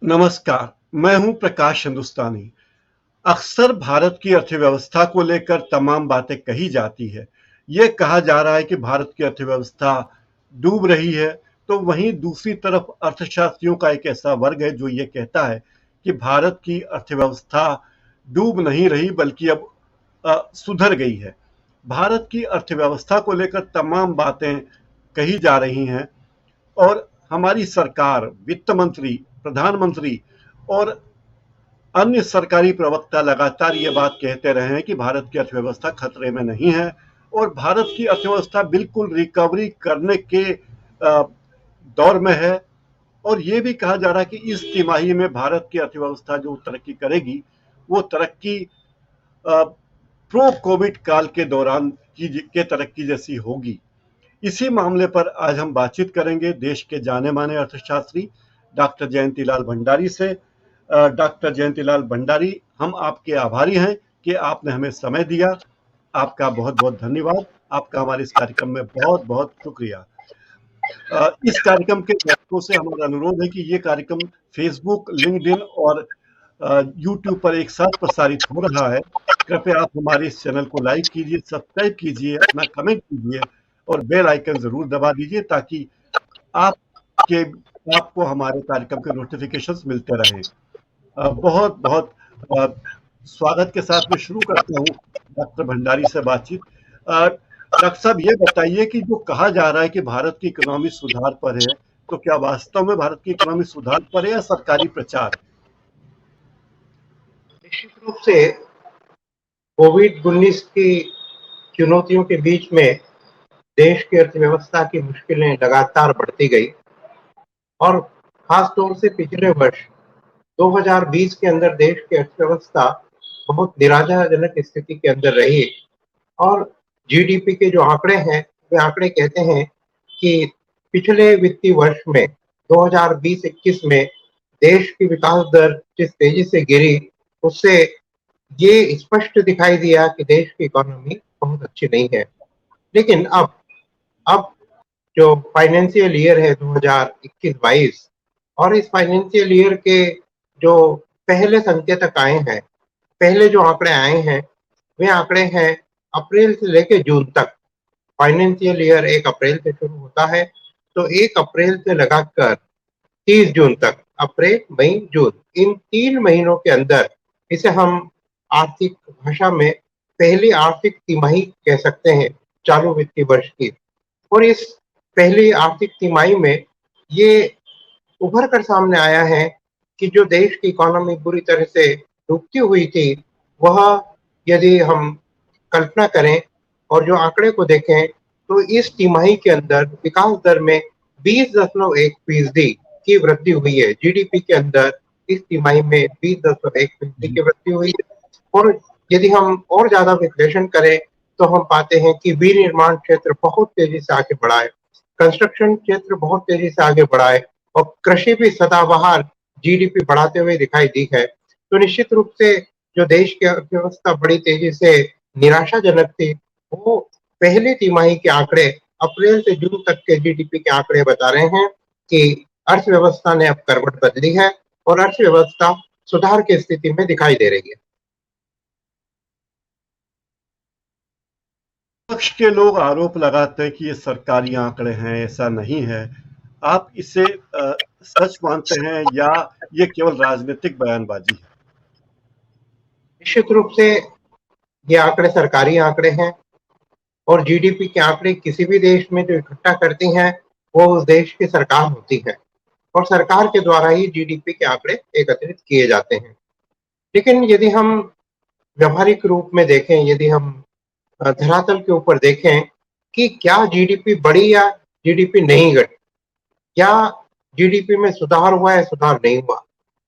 नमस्कार, मैं हूं प्रकाश हिंदुस्तानी। अक्सर भारत की अर्थव्यवस्था को लेकर तमाम बातें कही जाती है। ये कहा जा रहा है कि भारत की अर्थव्यवस्था डूब रही है, तो वहीं दूसरी तरफ अर्थशास्त्रियों का एक ऐसा वर्ग है जो ये कहता है कि भारत की अर्थव्यवस्था डूब नहीं रही बल्कि अब सुधर गई है। भारत की अर्थव्यवस्था को लेकर तमाम बातें कही जा रही हैं और हमारी सरकार, वित्त मंत्री, प्रधानमंत्री और अन्य सरकारी प्रवक्ता लगातार ये बात कहते रहे हैं कि भारत की अर्थव्यवस्था खतरे में नहीं है और भारत की अर्थव्यवस्था बिल्कुल रिकवरी करने के दौर में है। और ये भी कहा जा रहा है कि इस तिमाही में भारत की अर्थव्यवस्था जो तरक्की करेगी वो तरक्की प्रो कोविड काल के दौरान के तरक्की जैसी होगी। इसी मामले पर आज हम बातचीत करेंगे देश के जाने माने अर्थशास्त्री डॉक्टर जयंतीलाल भंडारी से। डॉक्टर जयंतीलाल भंडारी, हम आपके आभारी हैं कि आपने हमें समय दिया। आपका बहुत बहुत धन्यवाद। आपका हमारे इस कार्यक्रम में बहुत बहुत शुक्रिया। इस कार्यक्रम के दर्शकों से हमारा अनुरोध है कि ये कार्यक्रम फेसबुक, लिंक्डइन और यूट्यूब पर एक साथ प्रसारित हो रहा है। कृपया आप हमारे इस चैनल को लाइक कीजिए, सब्सक्राइब कीजिए, अपना कमेंट कीजिए और बेल आइकन जरूर दबा दीजिए ताकि आपके आपको हमारे कार्यक्रम के नोटिफिकेशंस मिलते रहें। बहुत बहुत अ, स्वागत के साथ मैं शुरू करता हूँ डॉक्टर भंडारी से बातचीत। डॉक्टर साहब, ये बताइए कि जो कहा जा रहा है कि भारत की इकोनॉमी सुधार पर है, तो क्या वास्तव में भारत की इकोनॉमी सुधार पर है या सरकारी प्रचार है? निश्चित रूप से कोविड-19 की चुनौतियों के बीच में देश की अर्थव्यवस्था की मुश्किलें लगातार बढ़ती गई और खास तौर से पिछले वर्ष 2020 के अंदर देश की अर्थव्यवस्था बहुत निराशाजनक स्थिति के अंदर रही और जीडीपी के जो आंकड़े हैं, वे आंकड़े कहते हैं कि पिछले वित्तीय वर्ष में 2020-21 में देश की विकास दर जिस तेजी से गिरी, उससे ये स्पष्ट दिखाई दिया कि देश की इकोनॉमी बहुत अच्छी नहीं है। लेकिन अब जो फाइनेंशियल ईयर है 2021-22 और इस फाइनेंशियल ईयर के जो पहले संकेतक आए हैं, पहले जो आंकड़े आए हैं, वे आंकड़े हैं अप्रैल से लेके जून तक। फाइनेंशियल ईयर 1 अप्रैल से शुरू होता है, तो 1 अप्रैल से लगाकर 30 जून तक, अप्रैल, मई, जून, इन 3 महीनों के अंदर इसे हम आर्थिक भाषा में पहली आर्थिक तिमाही कह सकते हैं, चालू वित्तीय वर्ष की। और इस पहली आर्थिक तिमाही में ये उभर कर सामने आया है कि जो देश की इकोनॉमी बुरी तरह से डूबती हुई थी, वह यदि हम कल्पना करें और जो आंकड़े को देखें, तो इस तिमाही के अंदर विकास दर में 20.1% की वृद्धि हुई है। जीडीपी के अंदर इस तिमाही में 20.1% की वृद्धि हुई है। और यदि हम और ज्यादा विश्लेषण करें, तो हम पाते हैं कि विनिर्माण क्षेत्र बहुत तेजी से आगे बढ़ा है, कंस्ट्रक्शन क्षेत्र बहुत तेजी से आगे बढ़ा है और कृषि भी सदाबहार जीडीपी बढ़ाते हुए दिखाई दी है। तो निश्चित रूप से जो देश की अर्थव्यवस्था बड़ी तेजी से निराशाजनक थी, वो पहली तिमाही के आंकड़े, अप्रैल से जून तक के जीडीपी के आंकड़े बता रहे हैं कि अर्थव्यवस्था ने अब करवट बदली है और अर्थव्यवस्था सुधार की स्थिति में दिखाई दे रही है। पक्ष के लोग आरोप लगाते हैं कि ये सरकारी आंकड़े हैं, ऐसा नहीं है। आप इसे सच मानते हैं या ये केवल राजनीतिक बयानबाजी है? निश्चित रूप से ये आंकड़े सरकारी आंकड़े हैं और जीडीपी के आंकड़े किसी भी देश में जो इकट्ठा करती हैं, वो उस देश की सरकार होती है और सरकार के द्वारा ही जीडीपी के आंकड़े एकत्रित किए जाते हैं। लेकिन यदि हम व्यवहारिक रूप में देखें, यदि हम धरातल के ऊपर देखें कि क्या जीडीपी बढ़ी या जीडीपी नहीं घटी, क्या जीडीपी में सुधार हुआ या सुधार नहीं हुआ,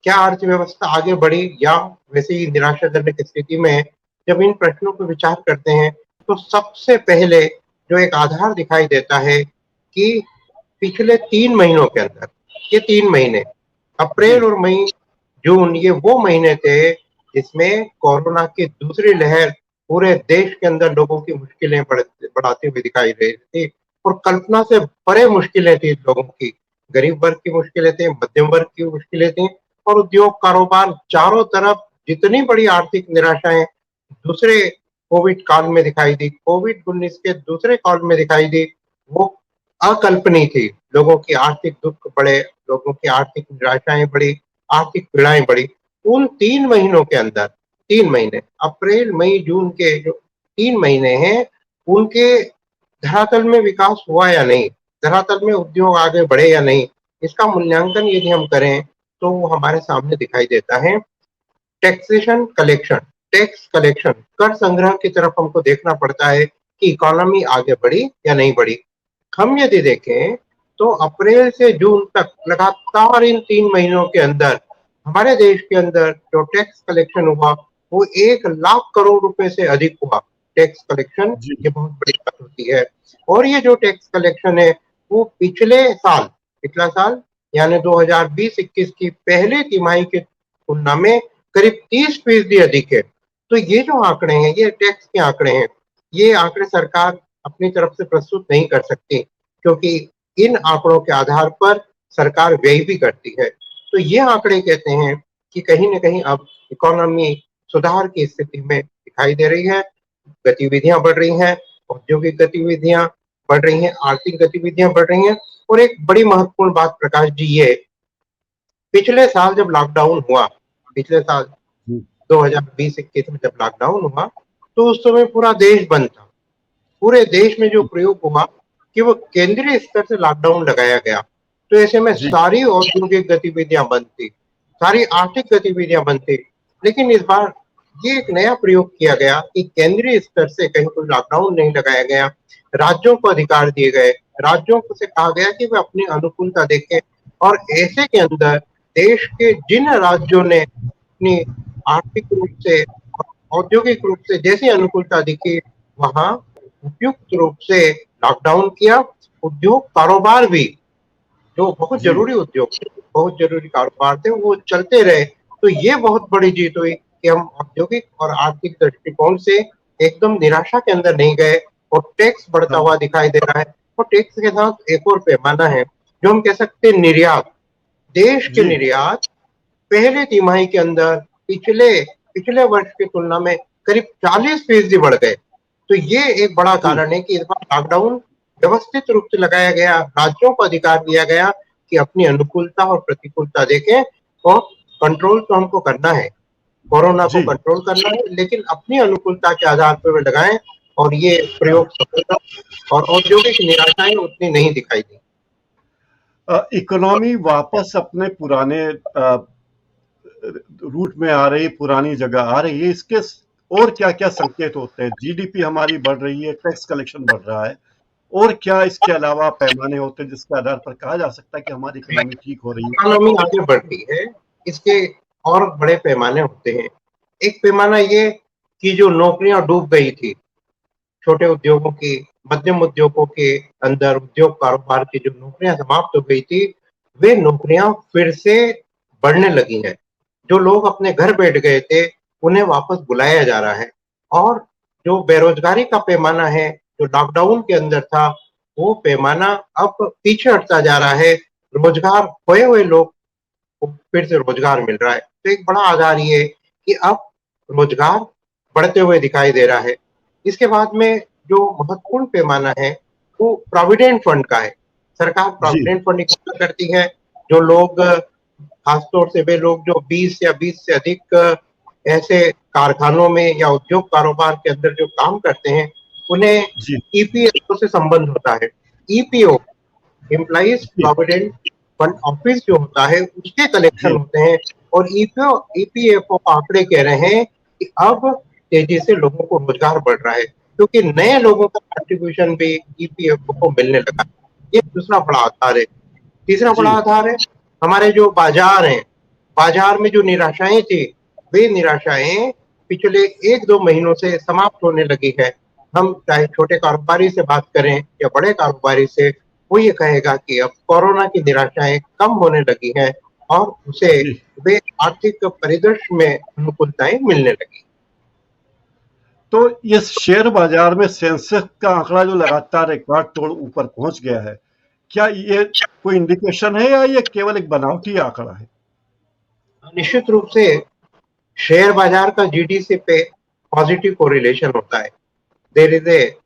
क्या अर्थव्यवस्था आगे बढ़ी या वैसे ही निराशाजनक स्थिति में है। जब इन प्रश्नों पर विचार करते हैं, तो सबसे पहले जो एक आधार दिखाई देता है कि पिछले 3 महीनों के अंदर, ये 3 महीने, जी। अप्रैल और मई, जून, ये वो महीने थे जिसमें कोरोना की दूसरी लहर पूरे देश के अंदर लोगों की मुश्किलें बढ़ाती हुई दिखाई दे रही थी और कल्पना से परे मुश्किलें थी लोगों की। गरीब वर्ग की मुश्किलें थी, मध्यम वर्ग की मुश्किलें थी और उद्योग कारोबार चारों तरफ जितनी बड़ी आर्थिक निराशाएं दूसरे कोविड काल में दिखाई दी, कोविड-19 के दूसरे काल में दिखाई दी, वो अकल्पनीय थी। लोगों की आर्थिक दुख बढ़े, लोगों की आर्थिक निराशाएं बढ़ी, आर्थिक पीड़ाएं बढ़ी। उन 3 महीनों के अंदर 3 महीने अप्रैल, मई, जून के जो 3 महीने हैं, उनके धरातल में विकास हुआ या नहीं, धरातल में उद्योग आगे बढ़े या नहीं, इसका मूल्यांकन यदि हम करें तो वो हमारे सामने दिखाई देता है। टैक्सेशन कलेक्शन, टैक्स कलेक्शन, कर संग्रह की तरफ हमको देखना पड़ता है कि इकोनॉमी आगे बढ़ी या नहीं बढ़ी। हम यदि देखें तो अप्रैल से जून तक लगातार इन 3 महीनों के अंदर हमारे देश के अंदर जो टैक्स कलेक्शन हुआ वो 1 लाख करोड़ रुपए से अधिक हुआ। टैक्स कलेक्शन जी ये बहुत बड़ी बात होती है। और ये जो टैक्स कलेक्शन है वो पिछला साल यानी 2020-21 की पहले तिमाही की तुलना में करीब 30% अधिक है। तो ये जो आंकड़े हैं ये टैक्स के आंकड़े हैं। ये आंकड़े सरकार अपनी तरफ से प्रस्तुत नहीं कर सकती क्योंकि इन आंकड़ों के आधार पर सरकार व्यय भी करती है। तो ये आंकड़े कहते हैं कि कहीं न कहीं अब इकोनॉमी सुधार की स्थिति में दिखाई दे रही है, गतिविधियां बढ़ रही हैं, औद्योगिक गतिविधियां बढ़ रही हैं, आर्थिक गतिविधियां बढ़ रही हैं। और एक बड़ी महत्वपूर्ण बात प्रकाश जी ये, पिछले साल जब लॉकडाउन हुआ, पिछले साल जी 2020-21 में जब लॉकडाउन हुआ, तो उस समय पूरा देश बंद था। पूरे देश में जो प्रयोग हुआ कि वो केंद्रीय स्तर से लॉकडाउन लगाया गया। तो ऐसे में जी सारी औद्योगिक गतिविधियां बंद थी, सारी आर्थिक गतिविधियां बंद थी। लेकिन इस बार ये एक नया प्रयोग किया गया कि केंद्रीय स्तर से कहीं कोई लॉकडाउन नहीं लगाया गया, राज्यों को अधिकार दिए गए, राज्यों को से कहा गया कि वे अपनी अनुकूलता देखें। और ऐसे के अंदर देश के जिन राज्यों ने अपनी आर्थिक रूप से, औद्योगिक रूप से जैसी अनुकूलता दिखी, वहां उपयुक्त रूप से लॉकडाउन किया। उद्योग कारोबार भी जो बहुत जी जरूरी उद्योग थे, बहुत जरूरी कारोबार थे, वो चलते रहे। तो ये बहुत बड़ी जीत हुई कि हम औद्योगिक और आर्थिक दृष्टिकोण से एकदम निराशा के अंदर नहीं गए और टैक्स बढ़ता हाँ हुआ दिखाई दे रहा है। और टैक्स के साथ एक और पैमाना है जो हम कह सकते हैं निर्यात। देश के जी निर्यात पहले तिमाही के अंदर पिछले पिछले वर्ष की तुलना में करीब 40% बढ़ गए। तो ये एक बड़ा जी कारण है कि इस बार लॉकडाउन व्यवस्थित रूप से लगाया गया, राज्यों को अधिकार दिया गया कि अपनी अनुकूलता और प्रतिकूलता देखें। और कंट्रोल तो हमको करना है, कोरोना को जी कंट्रोल करना है, लेकिन अपनी अनुकूलता के आधार पर वे लगाएं। और ये प्रयोग सफल रहा और औद्योगिक निराशाएं उतनी नहीं दिखाई दी। इकोनॉमी वापस अपने पुराने रूट में आ रही, पुरानी जगह आ रही है। इसके और क्या क्या संकेत होते हैं? जीडीपी हमारी बढ़ रही है, टैक्स कलेक्शन बढ़ रहा है, और क्या इसके अलावा पैमाने होते हैं जिसके आधार पर कहा जा सकता है कि हमारी इकोनॉमी ठीक हो रही है? इकोनॉमी आगे बढ़ रही है, इसके और बड़े पैमाने होते हैं। एक पैमाना ये कि जो नौकरियां डूब गई थी, छोटे उद्योगों की, मध्यम उद्योगों के अंदर उद्योग कारोबार की जो नौकरियां समाप्त हो गई थी, वे नौकरियां फिर से बढ़ने लगी हैं। जो लोग अपने घर बैठ गए थे, उन्हें वापस बुलाया जा रहा है। और जो बेरोजगारी का पैमाना है, जो लॉकडाउन के अंदर था, वो पैमाना अब पीछे हटता जा रहा है। रोजगार खोए हुए लोग को फिर से रोजगार मिल रहा है। तो एक बड़ा आधार ये है कि अब रोजगार बढ़ते हुए दिखाई दे रहा है। इसके बाद में जो महत्वपूर्ण पैमाना है वो प्रोविडेंट फंड का है। सरकार जी प्रोविडेंट फंड इकट्ठा करती है। जो लोग, खासतौर से वे लोग जो 20 या 20 से अधिक ऐसे कारखानों में या उद्योग कारोबार के अंदर जो काम करते हैं, उन्हें जी ईपीएफओ से संबंध होता है। ईपीओ, एम्प्लॉइज जी प्रोविडेंट फंड ऑफिस जो होता है, उसके कलेक्शन जी होते हैं। और ईपीएफओ आंकड़े कह रहे हैं कि अब तेजी से लोगों को रोजगार बढ़ रहा है क्योंकि नए लोगों का कंट्रीब्यूशन भी ईपीएफओ को मिलने लगा है। ये दूसरा बड़ा आधार है। तीसरा बड़ा जी आधार है हमारे जो बाजार हैं। बाजार में जो निराशाएं थी, वे निराशाएं पिछले 1-2 महीनों से समाप्त होने लगी है। हम चाहे छोटे कारोबारी से बात करें या बड़े कारोबारी से, वो ये कहेगा कि अब कोरोना की निराशाएं कम होने लगी हैं और उसे जी। वे आर्थिक परिदृश्य में अनुकूलताएं मिलने लगी। तो ये शेयर बाजार में सेंसेक्स का आंकड़ा जो लगातार रिकॉर्ड तोड़ ऊपर पहुंच गया है, क्या ये कोई इंडिकेशन है या ये केवल एक बनावटी आंकड़ा है? निश्चित रूप से शेयर बाजार का जीडीपी पे पॉजिटिव कोरिलेशन होता है। There is a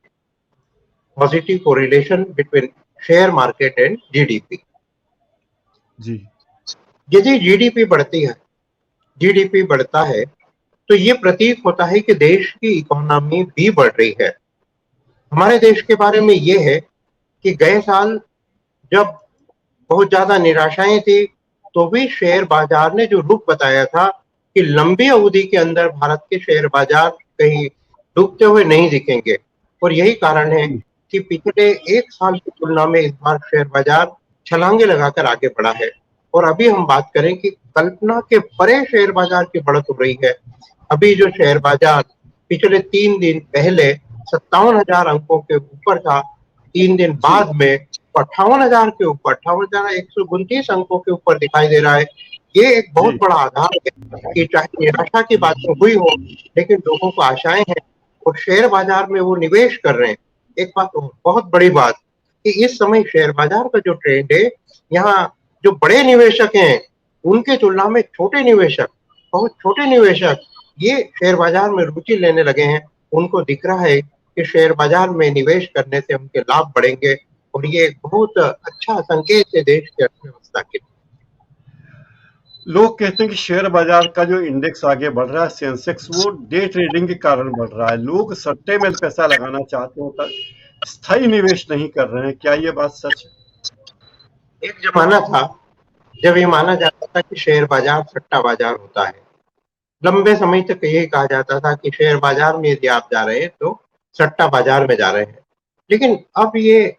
positive correlation between share market and GDP. जी। यदि जीडीपी बढ़ता है तो ये प्रतीक होता है कि देश की इकोनॉमी भी बढ़ रही है। हमारे देश के बारे में ये है कि गए साल जब बहुत ज्यादा निराशाएं थी तो भी शेयर बाजार ने जो रुख बताया था कि लंबी अवधि के अंदर भारत के शेयर बाजार कहीं डूबते हुए नहीं दिखेंगे, और यही कारण है जी। कि पिछले एक साल की तुलना में इस बार शेयर बाजार छलांगे लगाकर आगे बढ़ा है। और अभी हम बात करें कि कल्पना के परे शेयर बाजार की बढ़त हो रही है। अभी जो शेयर बाजार पिछले 3 दिन पहले 57,000 अंकों के ऊपर था, 3 दिन जी। बाद में 58,000 के ऊपर 58,129 अंकों के ऊपर दिखाई दे रहा है। ये एक बहुत जी। बड़ा आधार है कि चाहे निराशा की बात तो हुई हो, लेकिन लोगों को आशाएं हैं और शेयर बाजार में वो निवेश कर रहे हैं। एक बात और बहुत बड़ी बात कि इस समय शेयर बाजार का जो ट्रेंड है, यहाँ जो बड़े निवेशक हैं उनके तुलना में छोटे निवेशक, बहुत छोटे निवेशक ये शेयर बाजार में रुचि लेने लगे हैं। उनको दिख रहा है कि शेयर बाजार में निवेश करने से उनके लाभ बढ़ेंगे, और ये एक बहुत अच्छा संकेत है देश की अर्थव्यवस्था के लिए। लोग कहते हैं कि शेयर बाजार का जो इंडेक्स आगे बढ़ रहा है सेंसेक्स, वो डे ट्रेडिंग के कारण बढ़ रहा है। लोग सट्टे में पैसा लगाना चाहते हैं, तक स्थायी निवेश नहीं कर रहे हैं। क्या ये बात सच है? एक जमाना था जब ये माना जाता था कि शेयर बाजार सट्टा बाजार होता है। लंबे समय तक यही कहा जाता था कि शेयर बाजार में यदि आप जा रहे हैं तो सट्टा बाजार में जा रहे हैं। लेकिन अब ये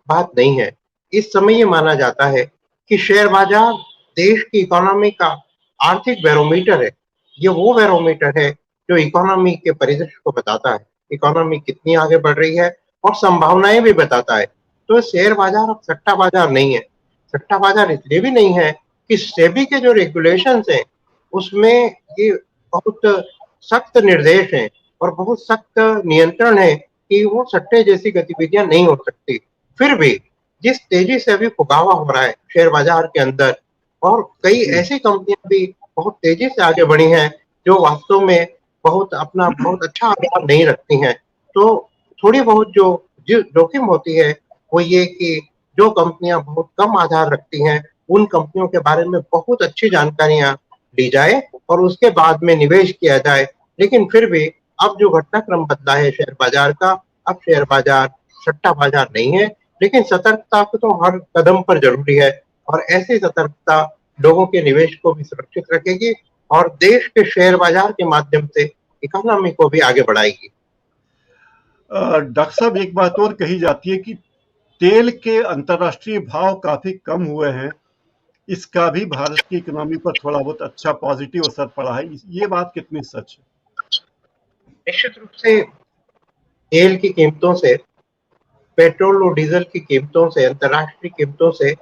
बात नहीं है। इस समय ये माना जाता है कि शेयर बाजार देश की इकोनॉमी का आर्थिक बैरोमीटर है। ये वो बैरोमीटर है जो इकोनॉमी के परिदृश्य को बताता है, इकोनॉमी कितनी आगे बढ़ रही है और संभावनाएं भी बताता है। तो शेयर बाजार अब सट्टा बाजार नहीं है। सट्टा बाजार इसलिए भी नहीं है कि सेबी के जो रेगुलेशंस हैं उसमें ये बहुत सख्त निर्देश हैं और बहुत सख्त नियंत्रण है कि वो सट्टे जैसी गतिविधियां नहीं हो सकती। फिर भी जिस तेजी से अभी फुगावा हो रहा है शेयर बाजार के अंदर, और कई जी। ऐसी कंपनियां भी बहुत तेजी से आगे बढ़ी हैं जो वास्तव में बहुत अच्छा आधार नहीं रखती हैं। तो थोड़ी बहुत जो जोखिम होती है वो ये कि जो कंपनियां बहुत कम आधार रखती हैं उन कंपनियों के बारे में बहुत अच्छी जानकारियां ली जाए और उसके बाद में निवेश किया जाए। लेकिन फिर भी अब जो घटनाक्रम बदला है शेयर बाजार का, अब शेयर बाजार सट्टा बाजार नहीं है। लेकिन सतर्कता तो हर कदम पर जरूरी है, और ऐसी सतर्कता लोगों के निवेश को भी सुरक्षित रखेगी और देश के शेयर बाजार के माध्यम से इकोनॉमी को भी आगे बढ़ाएगी। डॉक्टर साहब, एक बात और कही जाती है कि तेल के अंतर्राष्ट्रीय भाव काफी कम हुए हैं। इसका भी भारत की इकोनॉमी पर थोड़ा बहुत अच्छा पॉजिटिव असर पड़ा है। ये बात कितनी सच है? निश्चित रूप से तेल की कीमतों से, पेट्रोल और डीजल की कीमतों से, अंतर्राष्ट्रीय कीमतों से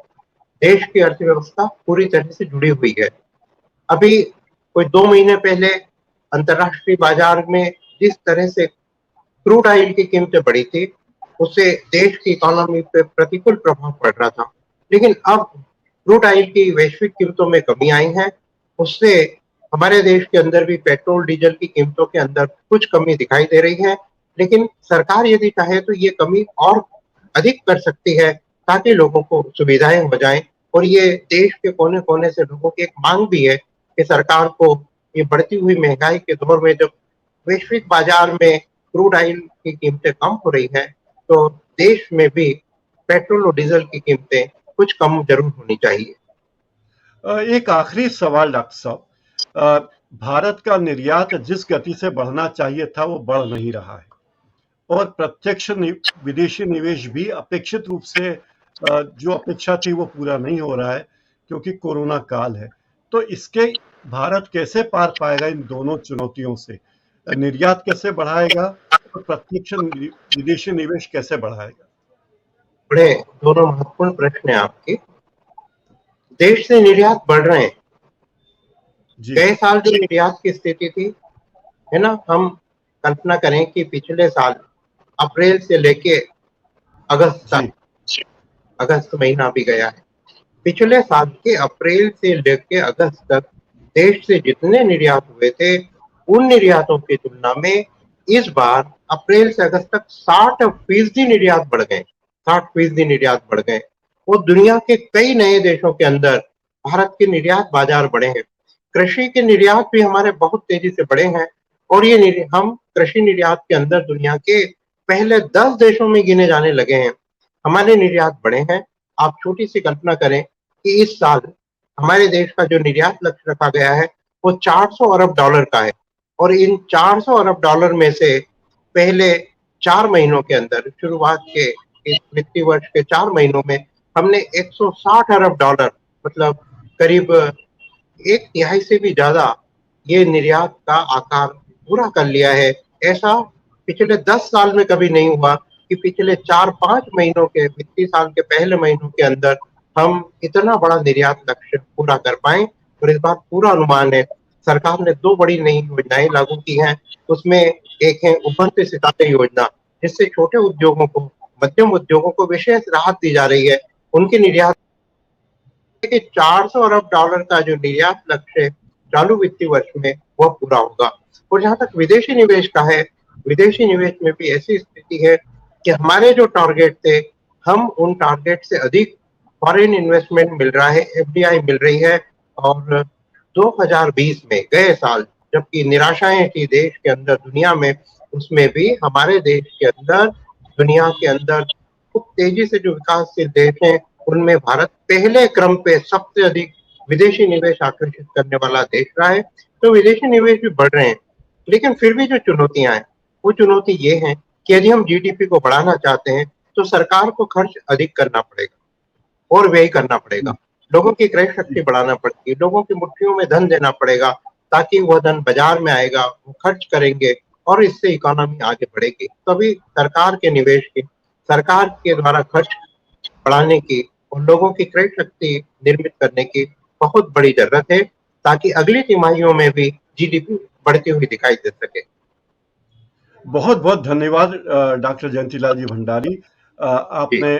देश की अर्थव्यवस्था पूरी तरह से जुड़ी हुई है। अभी कोई 2 महीने पहले अंतर्राष्ट्रीय बाजार में जिस तरह से क्रूड ऑयल की कीमतें बढ़ी थी उससे देश की इकोनॉमी पे प्रतिकूल प्रभाव पड़ रहा था। लेकिन अब क्रूड ऑयल की वैश्विक कीमतों में कमी आई है, उससे हमारे देश के अंदर भी पेट्रोल डीजल की कीमतों के अंदर कुछ कमी दिखाई दे रही है। लेकिन सरकार यदि चाहे तो ये कमी और अधिक कर सकती है ताकि लोगों को सुविधाएं हो जाएं। और ये देश के कोने कोने से लोगों की एक मांग भी है कि सरकार को ये बढ़ती हुई महंगाई के दौर में जब वैश्विक बाजार में क्रूड ऑयल की कीमतें कम हो रही है तो देश में भी पेट्रोल और डीजल की कीमतें कुछ कम जरूर होनी चाहिए। एक आखिरी सवाल डॉक्टर साहब, भारत का निर्यात जिस गति से बढ़ना चाहिए था वो बढ़ नहीं रहा है, और प्रत्यक्ष विदेशी निवेश भी अपेक्षित रूप से जो अपेक्षा थी वो पूरा नहीं हो रहा है, क्योंकि कोरोना काल है। तो इसके भारत कैसे पार पाएगा इन दोनों चुनौतियों से? निर्यात कैसे बढ़ाएगा और प्रत्यक्ष विदेशी निवेश कैसे बढ़ाएगा? बड़े दोनों महत्वपूर्ण प्रश्न है आपके। देश से निर्यात बढ़ रहे हैं। जी। गए साल जो निर्यात की स्थिति थी, है ना, हम कल्पना करें कि पिछले साल अप्रैल से लेके अगस्त तक, जी। अगस्त महीना भी गया है, पिछले साल के अप्रैल से लेके अगस्त तक देश से जितने निर्यात हुए थे उन निर्यातों की तुलना में इस बार अप्रैल से अगस्त तक 60% निर्यात बढ़ गए, 60% निर्यात बढ़ गए। वो दुनिया के कई नए देशों के अंदर भारत के निर्यात बाजार बढ़े हैं। कृषि के निर्यात भी हमारे बहुत तेजी से बढ़े हैं और ये हम कृषि निर्यात के अंदर दुनिया के पहले 10 देशों में गिने जाने लगे हैं। हमारे निर्यात बढ़े हैं। आप छोटी सी कल्पना करें कि इस साल हमारे देश का जो निर्यात लक्ष्य रखा गया है वो 400 अरब डॉलर का है और इन 400 अरब डॉलर में से पहले 4 महीनों के अंदर शुरुआत के इस वित्तीय वर्ष के 4 महीनों में हमने 160 अरब डॉलर मतलब करीब एक तिहाई से भी ज्यादा ये निर्यात का आकार पूरा कर लिया है। ऐसा पिछले 10 साल में कभी नहीं हुआ कि पिछले 4-5 महीनों के वित्तीय साल के पहले महीनों के अंदर हम इतना बड़ा निर्यात लक्ष्य पूरा कर पाए। और इस बार पूरा अनुमान है, सरकार ने 2 बड़ी नई योजनाएं लागू की हैं। उसमें एक है उभरते सितारे योजना, जिससे छोटे उद्योगों को, मध्यम उद्योगों को विशेष राहत दी जा रही है। उनके निर्यात के 400 अरब डॉलर का जो निर्यात लक्ष्य है चालू वित्तीय वर्ष में वह पूरा होगा। और जहां तक विदेशी निवेश का है, विदेशी निवेश में भी ऐसी स्थिति है कि हमारे जो टारगेट थे, हम उन टारगेट से अधिक फॉरेन इन्वेस्टमेंट मिल रहा है, एफडीआई मिल रही है। और 2020 में गए साल जबकि निराशाएं थी देश के अंदर, दुनिया में, उसमें भी हमारे देश के अंदर, दुनिया के अंदर खूब तेजी से जो विकासशील देश हैं उनमें भारत पहले क्रम पे सबसे अधिक विदेशी निवेश आकर्षित करने वाला देश रहा है। तो विदेशी निवेश भी बढ़ रहे हैं, लेकिन फिर भी जो चुनौतियां हैं वो चुनौती ये है कि यदि हम जीडीपी को बढ़ाना चाहते हैं तो सरकार को खर्च अधिक करना पड़ेगा और व्यय करना पड़ेगा, लोगों की क्रय शक्ति बढ़ाना पड़ेगी, लोगों की मुट्ठियों में धन देना पड़ेगा ताकि वह धन बाजार में आएगा, वो खर्च करेंगे और इससे इकोनॉमी आगे बढ़ेगी। तभी सरकार के निवेश की, सरकार के द्वारा खर्च बढ़ाने की और लोगों की क्रय शक्ति निर्मित करने की बहुत बड़ी जरूरत है ताकि अगली तिमाहियों में भी जीडीपी बढ़ती हुई दिखाई दे सके। बहुत बहुत धन्यवाद डॉक्टर जयंतीलाल जी भंडारी। जी, आपने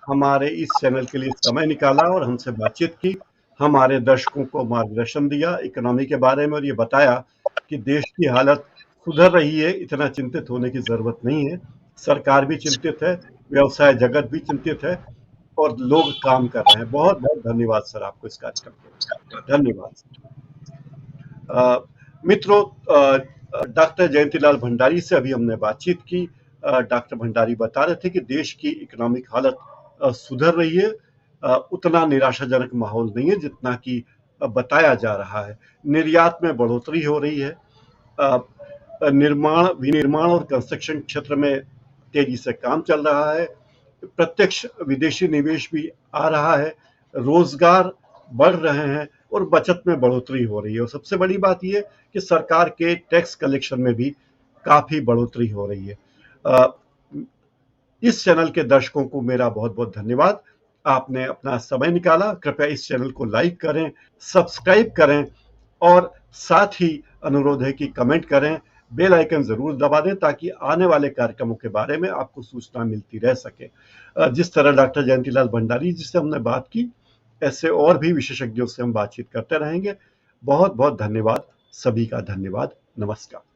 हमारे इस चैनल के लिए समय निकाला और हमसे बातचीत की, हमारे दर्शकों को मार्गदर्शन दिया इकोनॉमी के बारे में और ये बताया कि देश की हालत सुधर रही है, इतना चिंतित होने की जरूरत नहीं है। सरकार भी चिंतित है, व्यवसाय जगत भी चिंतित है और लोग काम कर रहे हैं। बहुत बहुत धन्यवाद सर आपको इस कार्यक्रम के लिए। धन्यवाद। मित्रों, डॉक्टर जयंतीलाल भंडारी से अभी हमने बातचीत की। डॉक्टर भंडारी बता रहे थे कि देश की इकोनॉमिक हालत सुधर रही है, उतना निराशाजनक माहौल नहीं है जितना कि बताया जा रहा है। निर्यात में बढ़ोतरी हो रही है, निर्माण, विनिर्माण और कंस्ट्रक्शन क्षेत्र में तेजी से काम चल रहा है, प्रत्यक्ष विदेशी निवेश भी आ रहा है, रोजगार बढ़ रहे हैं और बचत में बढ़ोतरी हो रही है। और सबसे बड़ी बात यह कि सरकार के टैक्स कलेक्शन में भी काफी बढ़ोतरी हो रही है। इस चैनल के दर्शकों को मेरा बहुत बहुत धन्यवाद। आपने अपना समय निकाला। कृपया इस चैनल को लाइक करें, सब्सक्राइब करें और साथ ही अनुरोध है कि कमेंट करें, बेल आइकन जरूर दबा दें ताकि आने वाले कार्यक्रमों के बारे में आपको सूचना मिलती रह सके। जिस तरह डॉक्टर जयंतीलाल भंडारी जी से हमने बात की, ऐसे और भी विशेषज्ञों से हम बातचीत करते रहेंगे। बहुत बहुत धन्यवाद, सभी का धन्यवाद। नमस्कार।